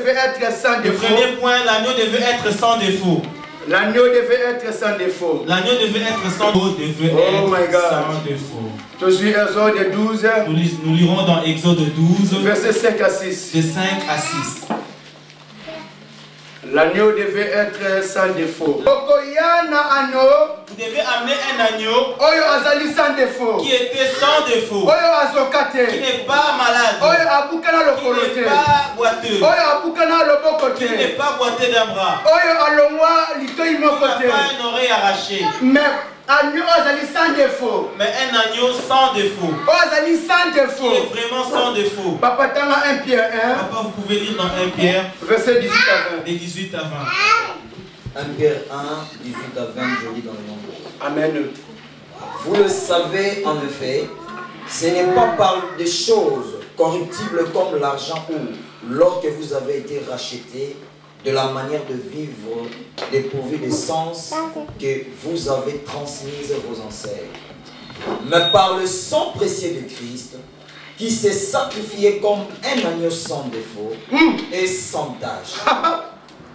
devait être sans Le défaut. premier point, l'agneau devait être sans défaut. L'agneau devait être sans défaut. L'agneau devait être sans défaut. Oh my God. Sans défaut. Je suis Exode 12, Nous lirons dans Exode 12, verset 5 à 6. de 5 à 6. L'agneau devait être sans défaut. Vous devez amener un agneau sans défaut. qui était sans défaut, qui n'est pas malade, qui n'est pas boiteux, qui n'est pas boiteux d'un bras, qui n'a pas une oreille arrachée. Mais sans défaut. Mais un agneau sans défaut. Sans Qui est défaut. vraiment sans défaut. Papa, dans 1 Pierre 1, Papa, vous pouvez lire dans 1 Pierre, verset 18 à 20. des 18 à 20. 1 Pierre 1, 18 à 20, je lis dans le nom de Dieu. Amen. Vous le savez en effet, ce n'est pas par des choses corruptibles comme l'argent ou l'or que vous avez été rachetés de la manière de vivre dépourvue de sens que vous avez transmise vos ancêtres, mais par le sang précieux de Christ, qui s'est sacrifié comme un agneau sans défaut et sans tache.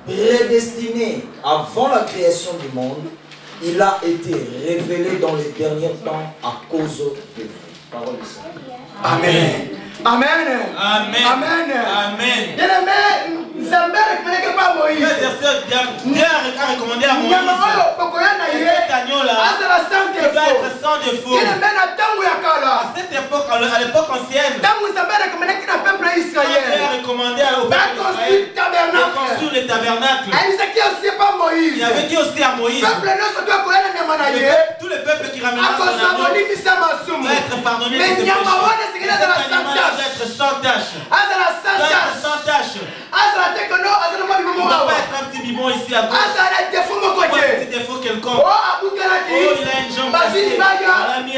Prédestiné avant la création du monde, il a été révélé dans les derniers temps à cause de vous. Parole du Seigneur. Amen. Amen. Amen. Amen. Amen. Bien-aimé, Zambé ne connaît pas Moïse. Dieu a recommandé à Moïse. Cet agneau-là, il doit être sans défaut. À cette époque, à l'époque ancienne, Dieu a recommandé au peuple d'Israël de construire le tabernacle. Il avait dit aussi à Moïse, tout le peuple qui ramènera son agneau doit être pardonné de ses péchés. Cet animal doit être sans tâche. Doit être sans tâche. Il ne doit pas être un petit bibon ici à gauche. Ou un petit défaut quelconque. Oh, il a une jambe cassée. On l'a mis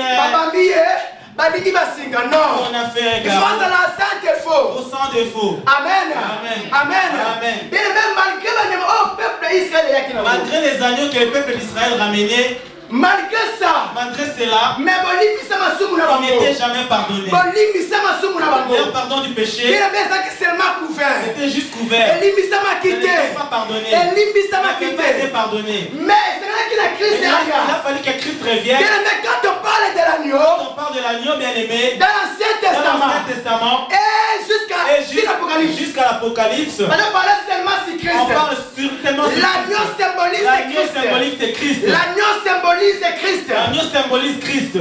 on a fait un gars. Au sans défaut. Amen. Amen. Amen. Amen. Malgré les agneaux que le peuple d'Israël ramenait, malgré cela, il n'était jamais pardonné. Leur pardon du péché était juste couvert. Il n'était pas pardonné. Il n'avait pas été pardonné. Mais il a fallu que Christ revienne. quand on parle de l'agneau, Quand on parle de l'agneau bien-aimé, dans l'Ancien Testament, et jusqu'à l'Apocalypse, on parle seulement sur Christ. on parle seulement sur L'agneau symbolise Christ. L'agneau symbolise Christ. L'agneau symbolise Christ.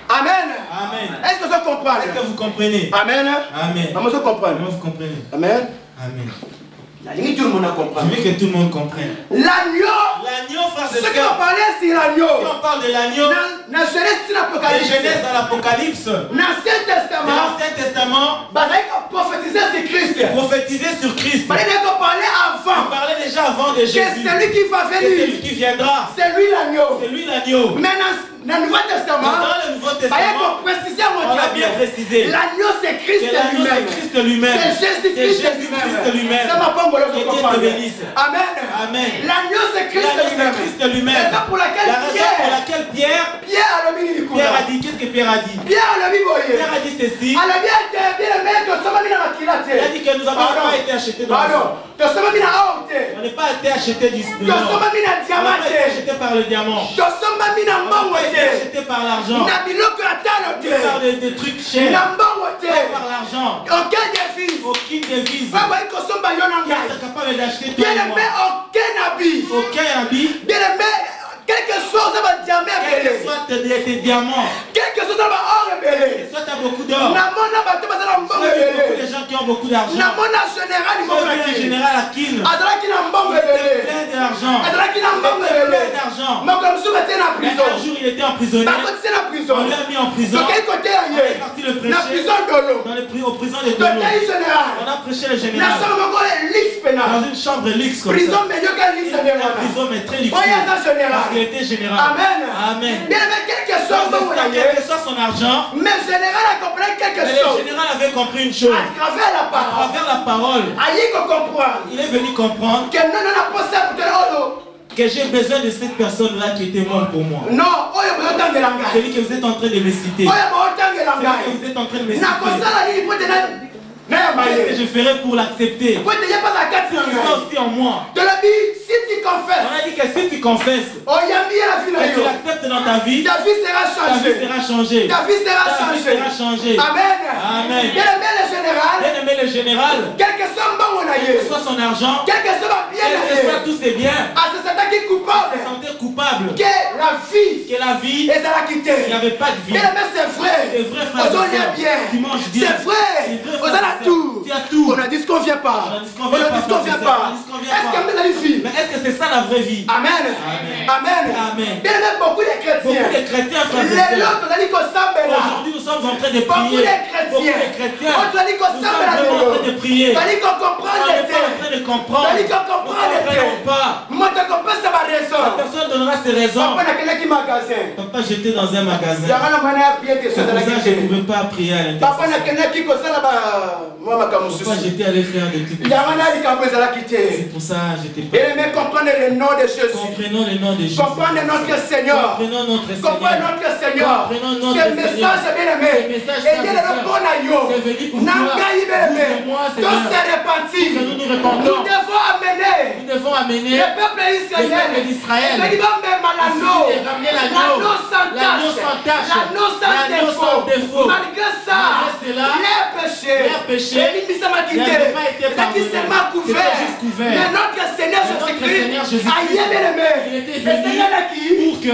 Amen. Amen. Est-ce que vous comprenez? Est-ce que vous comprenez? Amen. Amen. Comment vous comprenez? Comment vous comprenez? Amen. Amen. Tout le monde a compris. Je veux que tout le monde comprenne. L'agneau. L'agneau, frère de Ce qu'on parlait sur l'agneau. Si on parle de l'agneau, dans Genèse dans l'Apocalypse, l'Ancien Testament, l'Ancien Testament, prophétisait sur Christ. Prophétisait sur Christ. Il parlait avant. On parlait déjà avant de Jésus. Que celui qui va venir. C'est lui qui viendra. C'est lui l'agneau. C'est lui l'agneau. Mais dans le Nouveau Testament, dans le Nouveau Testament, on a bien précisé. L'agneau c'est Christ lui-même. C'est Jésus-Christ lui-même. Ça m'a pas envolé de comprendre. Amen. Amen. L'agneau c'est Christ lui-même. C'est ça pour laquelle Pierre a dit, qu'est-ce que Pierre a dit? Pierre a dit ceci. Il a dit que nous n'avons pas été achetés dans le sang. On n'est pas été achetés du sang. On n'a pas été achetés par le diamant. On n'a pas été achetés par l'argent. Par des trucs chers. Pas par l'argent. Aucune devise. Qui est capable d'acheter toi et moi. Aucun habit. Quel que soit tes diamants, quel que soit or rebellé, soit tu as beaucoup d'or, beaucoup de gens qui ont beaucoup d'argent, général à Kin, plein d'argent, mais un jour il était emprisonné, on l'a mis en prison, on est parti le prêcher aux prisons de Dolo, on a prêché le général dans une chambre luxe comme ça, une prison mais très luxueuse. Était général. Amen. Amen. Bien, mais quel que soit son argent, mais le général a compris quelque chose. Le général avait compris une chose. À travers la parole. Il est venu comprendre que j'ai besoin de cette personne-là qui était morte pour moi. Non, celui que vous êtes en train de me citer. Celui que vous êtes en train de me citer. Qu'est-ce que je ferai pour l'accepter? C'est ça aussi en moi. De la vie, si tu confesses. On a dit que si tu confesses, et tu l'acceptes dans ta vie, ta vie sera changée. Ta vie sera changée. Amen. Amen. Bien-aimé le général, quel que soit son argent, quel que soit bien, quel que soit tous ses biens, se sentait coupable, que la vie, il n'y avait pas de vie. Bien-aimé, c'est vrai. Frères on est bien. Tu manges bien. C'est vrai. On a tout. Tu as tout. On a dit ce qu'on vient pas. On a dit ce qu'on vient pas. Est-ce que vous avez vu? Mais est-ce que c'est ça la vraie vie? Amen. Bien-aimé, beaucoup de chrétiens. Aujourd'hui, nous sommes en train de prier. Beaucoup de chrétiens. Nous sommes en train de prier. On est pas en train de comprendre. Personne donnera ses raisons. Papa, j'étais dans un magasin. C'est pour ça que je ne pouvais pas prier à l'intercession. Papa, j'étais allé faire des petites choses. C'est pour ça que j'étais pas. Comprenez le nom de Jésus. Comprenons le nom de Jésus. Comprenez notre Seigneur. Comprenons notre Seigneur. Ce message est bien aimé. Et il est le bon aïe. C'est venu pour toi. Tous se repentir. Nous nous répandons. Nous devons amener le peuple d'Israël. Ramener l'agneau sans tache. L'agneau sans défaut. Malgré ça, les péchés n'avaient pas été couverts. Mais notre Seigneur Jésus-Christ a bien aimé. Il était venu pour que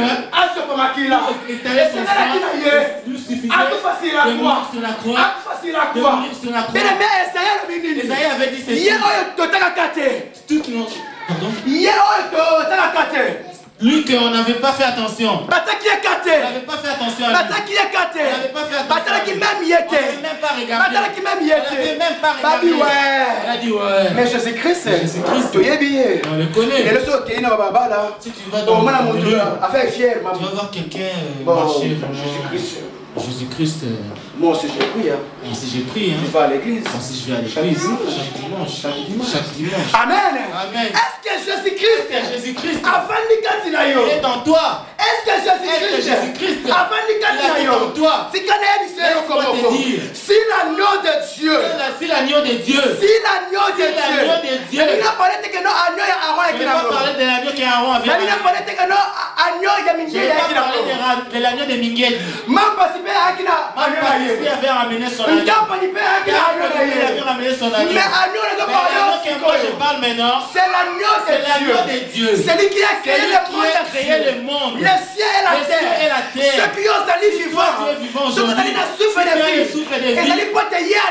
Esaïe avait dit ceci. Lui qu'on n'avait pas fait attention. On n'avait pas fait attention à lui. On n'avait pas fait attention. On n'avait même pas regardé. Il a dit ouais. Mais Jésus-Christ, tu es bien. On le connaît. Si tu vas dans le tu vas voir quelqu'un marcher vraiment. Jésus-Christ. Moi aussi j'ai pris. Si j'ai pris. Je vais à l'église. Si je vais à l'église. Chaque dimanche. Amen. Est-ce que Jésus-Christ il est en toi? Est-ce que Jésus-Christ il est en toi? Si l'agneau de Dieu. Si l'agneau de Dieu. Il n'a pas parlé de l'agneau qui est Aaron avec. Il n'a pas parlé de l'agneau de Mingeli. Il avait ramené son agneau. Je parle maintenant. C'est l'agneau de Dieu. C'est lui qui a créé le monde. Le ciel et la terre. Ceux qui ont sali vivant. Ceux qui ont souffert de vie. Et ça lui porte hier.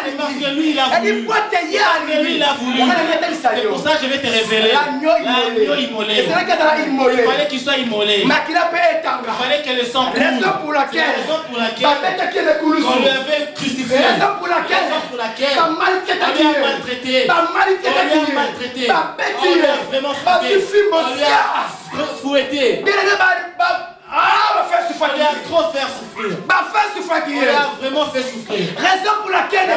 C'est pour ça que je vais te révéler. L'agneau immolé. Il fallait qu'il soit immolé. Il fallait que le sang coule. Raison pour laquelle on lui avait crucifié. Raison pour laquelle on l'a maltraité. On lui a vraiment fouetté. On lui a trop fait souffrir. On lui a vraiment fait souffrir. Raison pour laquelle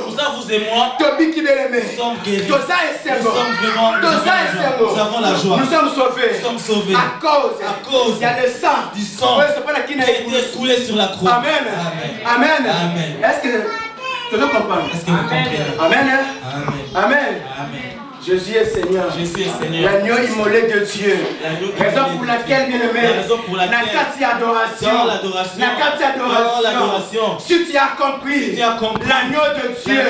pour ça vous et moi nous sommes guéris. Nous sommes vraiment nous avons la joie. Nous sommes sauvés. À cause il y a le sang du sang qui a été coulé sur la croix. Amen. Est-ce que tu veux comprendre? Est-ce que vous comprenez? Amen. Jésus est Seigneur. L'agneau immolé de Dieu. Raison pour laquelle, bien aimé, l'adoration. Si tu as compris l'agneau de Dieu.